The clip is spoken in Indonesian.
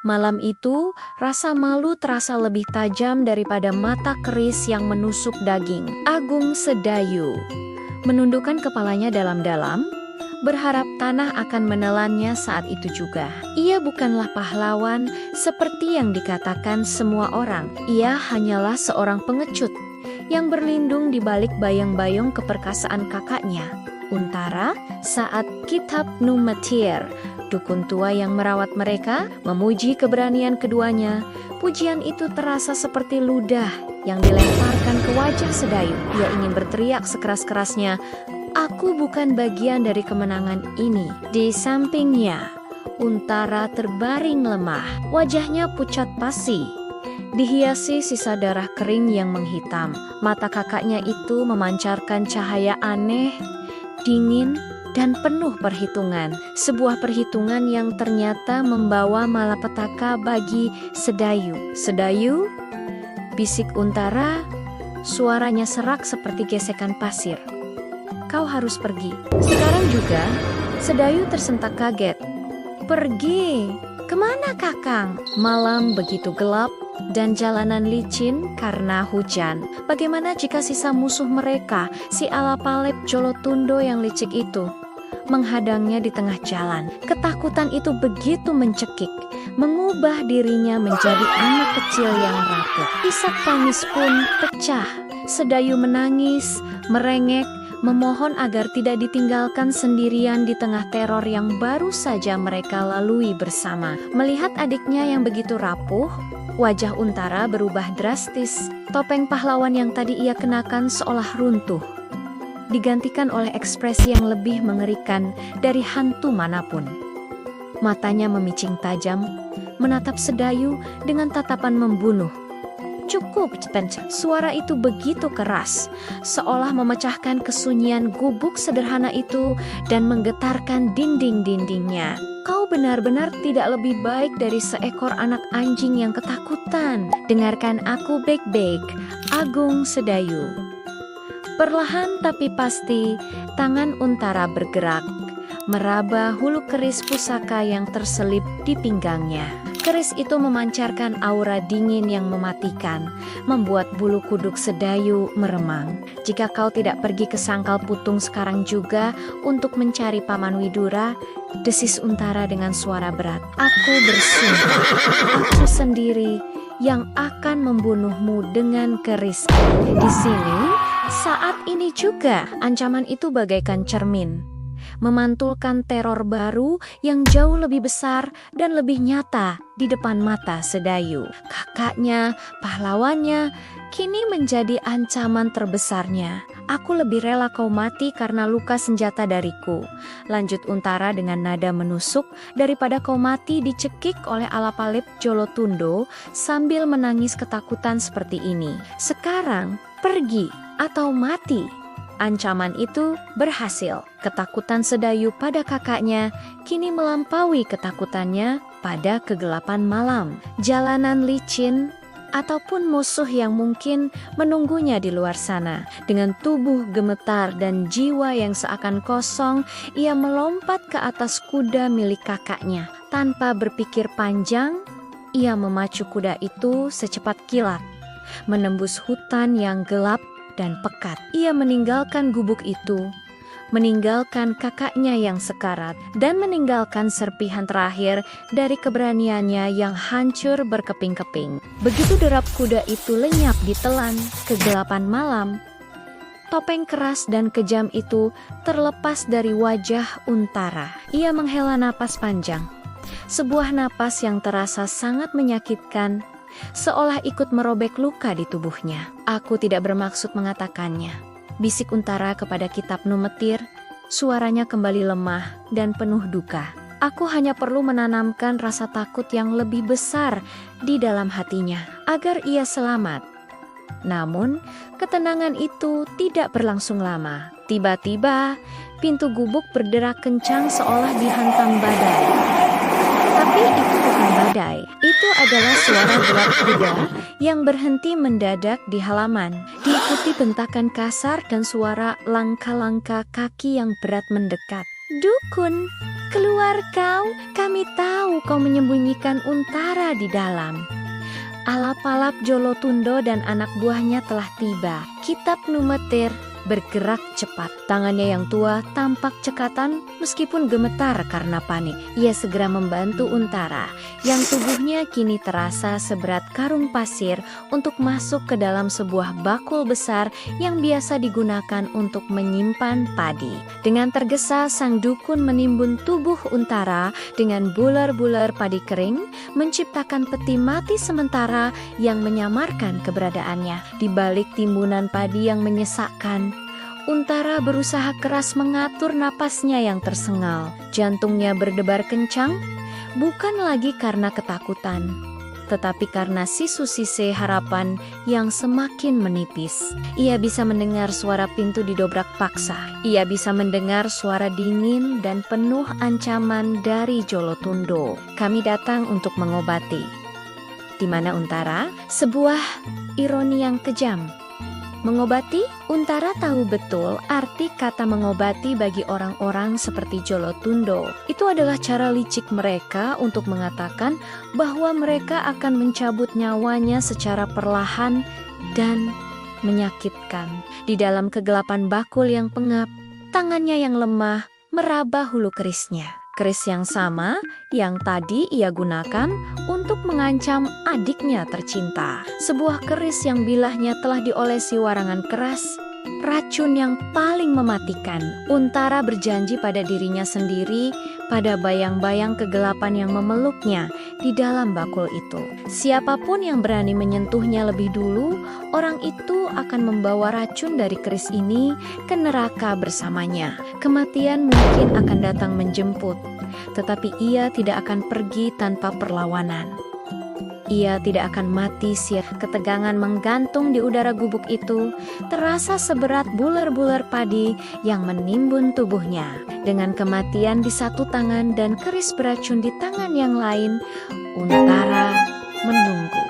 Malam itu, rasa malu terasa lebih tajam daripada mata keris yang menusuk daging. Agung Sedayu menundukkan kepalanya dalam-dalam, berharap tanah akan menelannya saat itu juga. Ia bukanlah pahlawan seperti yang dikatakan semua orang. Ia hanyalah seorang pengecut yang berlindung di balik bayang-bayang keperkasaan kakaknya, Untara, saat Kitab Numatir, dukun tua yang merawat mereka, memuji keberanian keduanya. Pujian itu terasa seperti ludah yang dilemparkan ke wajah Sedayu. Ia ingin berteriak sekeras-kerasnya, "Aku bukan bagian dari kemenangan ini." Di sampingnya, Untara terbaring lemah. Wajahnya pucat pasi, dihiasi sisa darah kering yang menghitam. Mata kakaknya itu memancarkan cahaya aneh, dingin, dan penuh perhitungan. Sebuah perhitungan yang ternyata membawa malapetaka bagi Sedayu. "Sedayu?" bisik Untara, suaranya serak seperti gesekan pasir. "Kau harus pergi. Sekarang juga." Sedayu tersentak kaget. "Pergi? Kemana, Kakang?" Malam begitu gelap dan jalanan licin karena hujan. Bagaimana jika sisa musuh mereka, si Alapalep Jolotundo yang licik itu, menghadangnya di tengah jalan? Ketakutan itu begitu mencekik, mengubah dirinya menjadi anak kecil yang rapuh. Isak tangis pun pecah. Sedayu menangis, merengek, memohon agar tidak ditinggalkan sendirian di tengah teror yang baru saja mereka lalui bersama. Melihat adiknya yang begitu rapuh, wajah Untara berubah drastis. Topeng pahlawan yang tadi ia kenakan seolah runtuh, digantikan oleh ekspresi yang lebih mengerikan dari hantu manapun. Matanya memicing tajam, menatap Sedayu dengan tatapan membunuh. "Cukup, Spencer." Suara itu begitu keras, seolah memecahkan kesunyian gubuk sederhana itu dan menggetarkan dinding-dindingnya. "Kau benar-benar tidak lebih baik dari seekor anak anjing yang ketakutan. Dengarkan aku baik-baik, Agung Sedayu." Perlahan tapi pasti, tangan Untara bergerak, meraba hulu keris pusaka yang terselip di pinggangnya. Keris itu memancarkan aura dingin yang mematikan, membuat bulu kuduk Sedayu meremang. "Jika kau tidak pergi ke Sangkal Putung sekarang juga untuk mencari Paman Widura," desis Untara dengan suara berat, "aku bersumpah, aku sendiri yang akan membunuhmu dengan keris." Di sini, saat ini juga, ancaman itu bagaikan cermin, memantulkan teror baru yang jauh lebih besar dan lebih nyata di depan mata Sedayu. Kakaknya, pahlawannya, kini menjadi ancaman terbesarnya. "Aku lebih rela kau mati karena luka senjata dariku," lanjut Untara dengan nada menusuk, "daripada kau mati dicekik oleh Alapalep Jolotundo sambil menangis ketakutan seperti ini. Sekarang, pergi atau mati." Ancaman itu berhasil. Ketakutan Sedayu pada kakaknya kini melampaui ketakutannya pada kegelapan malam. Jalanan licin ataupun musuh yang mungkin menunggunya di luar sana. Dengan tubuh gemetar dan jiwa yang seakan kosong, ia melompat ke atas kuda milik kakaknya. Tanpa berpikir panjang, ia memacu kuda itu secepat kilat, menembus hutan yang gelap dan pekat. Ia meninggalkan gubuk itu, meninggalkan kakaknya yang sekarat, dan meninggalkan serpihan terakhir dari keberaniannya yang hancur berkeping-keping. Begitu derap kuda itu lenyap ditelan kegelapan malam, topeng keras dan kejam itu terlepas dari wajah Untara. Ia menghela napas panjang, sebuah napas yang terasa sangat menyakitkan, seolah ikut merobek luka di tubuhnya. "Aku tidak bermaksud mengatakannya," bisik Untara kepada Kitab Numetir, suaranya kembali lemah dan penuh duka. "Aku hanya perlu menanamkan rasa takut yang lebih besar di dalam hatinya, agar ia selamat." Namun, ketenangan itu tidak berlangsung lama. Tiba-tiba, pintu gubuk berderak kencang seolah dihantam badai. Tapi itu bukan badai, itu adalah suara derap kuda yang berhenti mendadak di halaman, diikuti bentakan kasar dan suara langkah-langkah kaki yang berat mendekat. Dukun, keluar kau, kami tahu kau menyembunyikan Untara di dalam. Alap-alap Jolotundo dan anak buahnya telah tiba. Kitab Numetir bergerak cepat. Tangannya yang tua tampak cekatan meskipun gemetar karena panik. Ia segera membantu Untara yang tubuhnya kini terasa seberat karung pasir untuk masuk ke dalam sebuah bakul besar yang biasa digunakan untuk menyimpan padi. Dengan tergesa sang dukun menimbun tubuh Untara dengan bular-bular padi kering, menciptakan peti mati sementara yang menyamarkan keberadaannya. Di balik timbunan padi yang menyesakkan, Untara berusaha keras mengatur napasnya yang tersengal. Jantungnya berdebar kencang, bukan lagi karena ketakutan, tetapi karena sisu-sise harapan yang semakin menipis. Ia bisa mendengar suara pintu didobrak paksa. Ia bisa mendengar suara dingin dan penuh ancaman dari Jolotundo. Kami datang untuk mengobati. Di mana Untara? Sebuah ironi yang kejam. Mengobati? Untara tahu betul arti kata mengobati bagi orang-orang seperti Jolotundo. Itu adalah cara licik mereka untuk mengatakan bahwa mereka akan mencabut nyawanya secara perlahan dan menyakitkan. Di dalam kegelapan bakul yang pengap, tangannya yang lemah meraba hulu kerisnya. Keris yang sama yang tadi ia gunakan untuk mengancam adiknya tercinta. Sebuah keris yang bilahnya telah diolesi warangan keras, racun yang paling mematikan. Untara berjanji pada dirinya sendiri, pada bayang-bayang kegelapan yang memeluknya di dalam bakul itu. Siapapun yang berani menyentuhnya lebih dulu, orang itu akan membawa racun dari keris ini ke neraka bersamanya. Kematian mungkin akan datang menjemput, tetapi ia tidak akan pergi tanpa perlawanan. Ia tidak akan mati sia. Ketegangan menggantung di udara gubuk itu, terasa seberat bular-bular padi yang menimbun tubuhnya. Dengan kematian di satu tangan dan keris beracun di tangan yang lain, Untara menunggu.